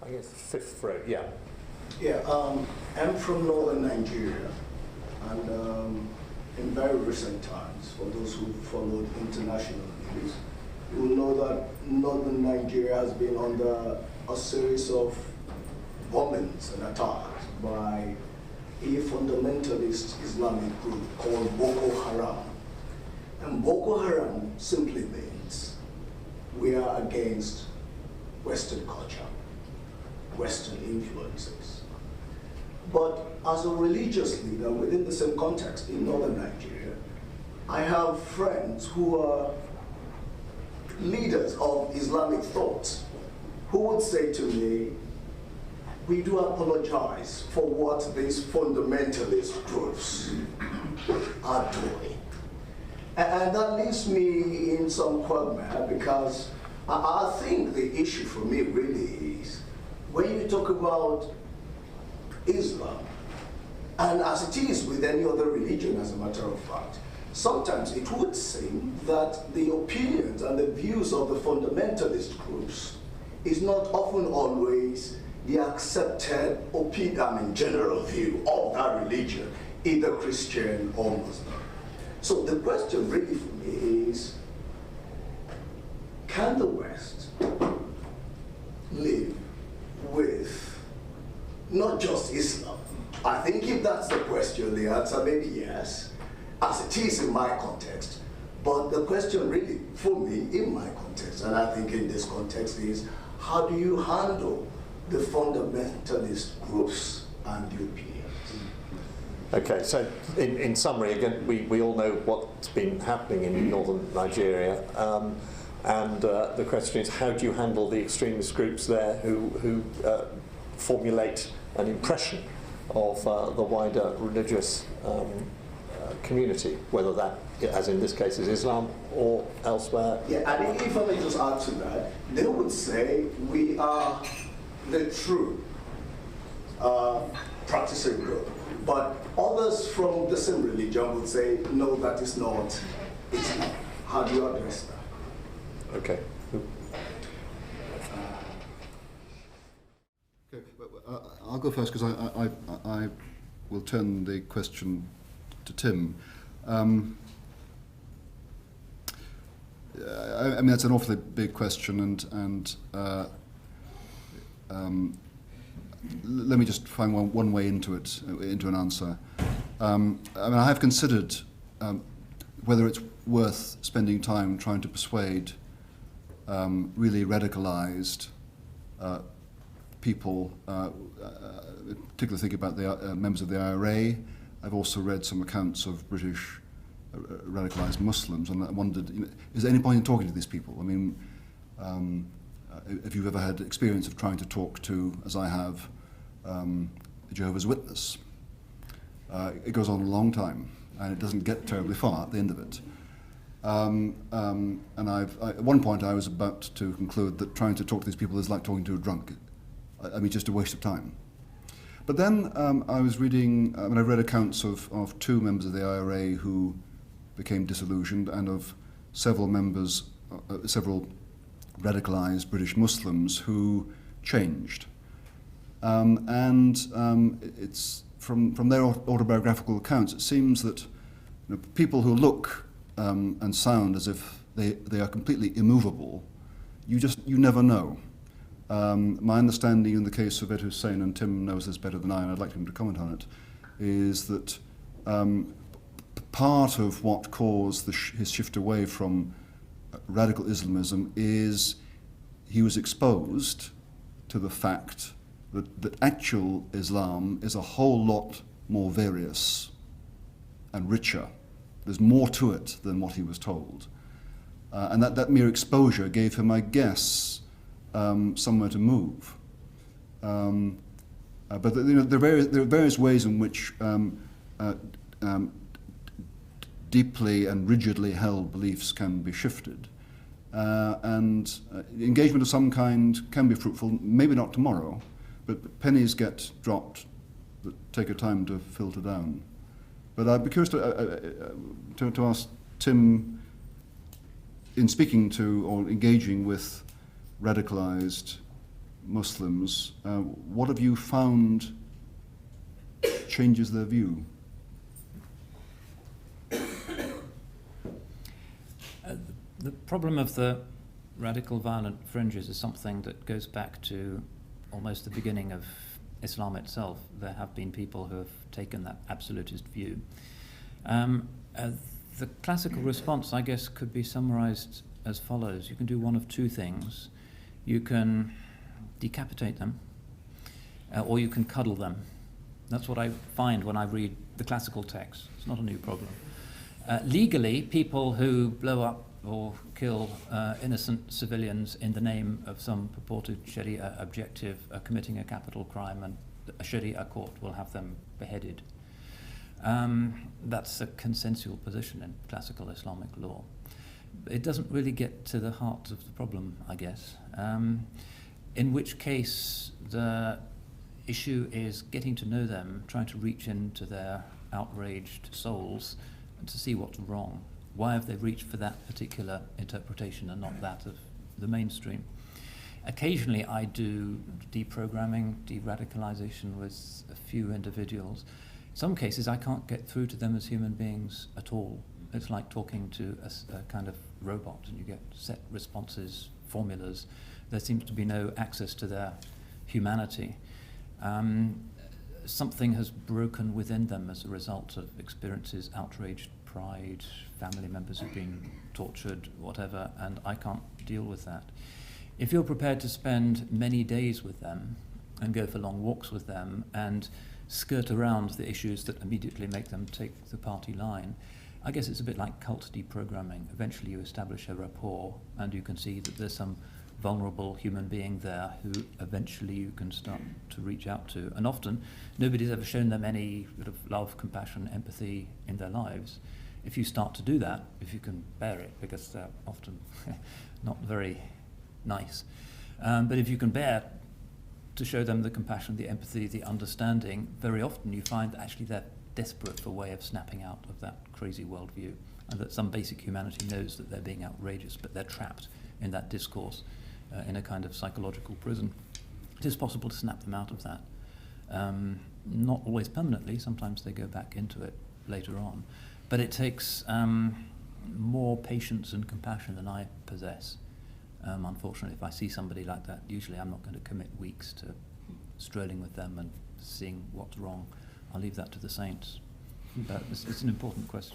I guess fifth row, yeah. Yeah, I'm from northern Nigeria, and in very recent times, for those who followed international news, you will know that northern Nigeria has been under a series of bombings and attacks by a fundamentalist Islamic group called Boko Haram. And Boko Haram simply means we are against Western culture, Western influences. But as a religious leader within the same context in northern Nigeria, I have friends who are leaders of Islamic thought who would say to me, we do apologize for what these fundamentalist groups are doing. And that leaves me in some quagmire, because I think the issue for me really is when you talk about Islam, and as it is with any other religion, as a matter of fact, sometimes it would seem that the opinions and the views of the fundamentalist groups is not often always the accepted opinion, general view of that religion, either Christian or Muslim. So the question really for me is, can the West live with not just Islam? I think if that's the question, the answer may be yes, as it is in my context. But the question really, for me, in my context, and I think in this context, is how do you handle the fundamentalist groups and the opinions? Okay, so in summary, again, we all know what's been happening in northern Nigeria, and the question is, how do you handle the extremist groups there who formulate an impression of the wider religious community, whether that, as in this case, is Islam or elsewhere? Yeah, and if I may just add to that, they would say we are the true practicing group. But others from the same religion would say, no, that is not Islam. How do you address that? Okay. Okay, I'll go first, because I will turn the question to Tim. I mean, that's an awfully big question, and let me just find one way into it, into an answer. I mean, I have considered whether it's worth spending time trying to persuade really radicalized people, particularly thinking about the members of the IRA. I've also read some accounts of British radicalized Muslims, and I wondered, is there any point in talking to these people? I mean, if you've ever had experience of trying to talk to, as I have, a Jehovah's Witness, it goes on a long time, and it doesn't get terribly far at the end of it. And at one point I was about to conclude that trying to talk to these people is like talking to a drunk. I mean, just a waste of time. But then I was reading, I read accounts of two members of the IRA who became disillusioned, and of several members, several radicalized British Muslims who changed. It's from their autobiographical accounts, it seems that people who look and sound as if they are completely immovable, you never know. My understanding in the case of Ed Hussein, and Tim knows this better than I, and I'd like him to comment on it, is that part of what caused his shift away from radical Islamism is he was exposed to the fact that actual Islam is a whole lot more various and richer. There's more to it than what he was told. And that mere exposure gave him, I guess, somewhere to move. But there are various ways in which deeply and rigidly held beliefs can be shifted. And engagement of some kind can be fruitful, maybe not tomorrow, but pennies get dropped that take a time to filter down. But I'd be curious to ask Tim, in speaking to or engaging with radicalized Muslims, what have you found changes their view? The problem of the radical violent fringes is something that goes back to almost the beginning of Islam itself. There have been people who have taken that absolutist view. The classical response, I guess, could be summarized as follows. You can do one of two things. You can decapitate them, or you can cuddle them. That's what I find when I read the classical text. It's not a new problem. Legally, people who blow up or kill innocent civilians in the name of some purported Sharia objective are committing a capital crime, and a Sharia court will have them beheaded. That's a consensual position in classical Islamic law. It doesn't really get to the heart of the problem, I guess, in which case the issue is getting to know them, trying to reach into their outraged souls and to see what's wrong. Why have they reached for that particular interpretation and not that of the mainstream? Occasionally I do deprogramming, deradicalization with a few individuals. In some cases I can't get through to them as human beings at all. It's like talking to a kind of robot, and you get set responses, formulas. There seems to be no access to their humanity. Something has broken within them as a result of experiences, outraged pride, family members who've been tortured, whatever, and I can't deal with that. If you're prepared to spend many days with them and go for long walks with them and skirt around the issues that immediately make them take the party line, I guess it's a bit like cult deprogramming. Eventually you establish a rapport and you can see that there's some vulnerable human being there who eventually you can start to reach out to. And often nobody's ever shown them any sort of love, compassion, empathy in their lives. If you start to do that, if you can bear it, because they're often not very nice, but if you can bear to show them the compassion, the empathy, the understanding, very often you find that actually they're desperate for a way of snapping out of that crazy worldview, and that some basic humanity knows that they're being outrageous, but they're trapped in that discourse in a kind of psychological prison. It is possible to snap them out of that. Not always permanently, sometimes they go back into it later on. But it takes more patience and compassion than I possess. Unfortunately, if I see somebody like that, usually I'm not going to commit weeks to strolling with them and seeing what's wrong. I'll leave that to the saints. But it's an important question.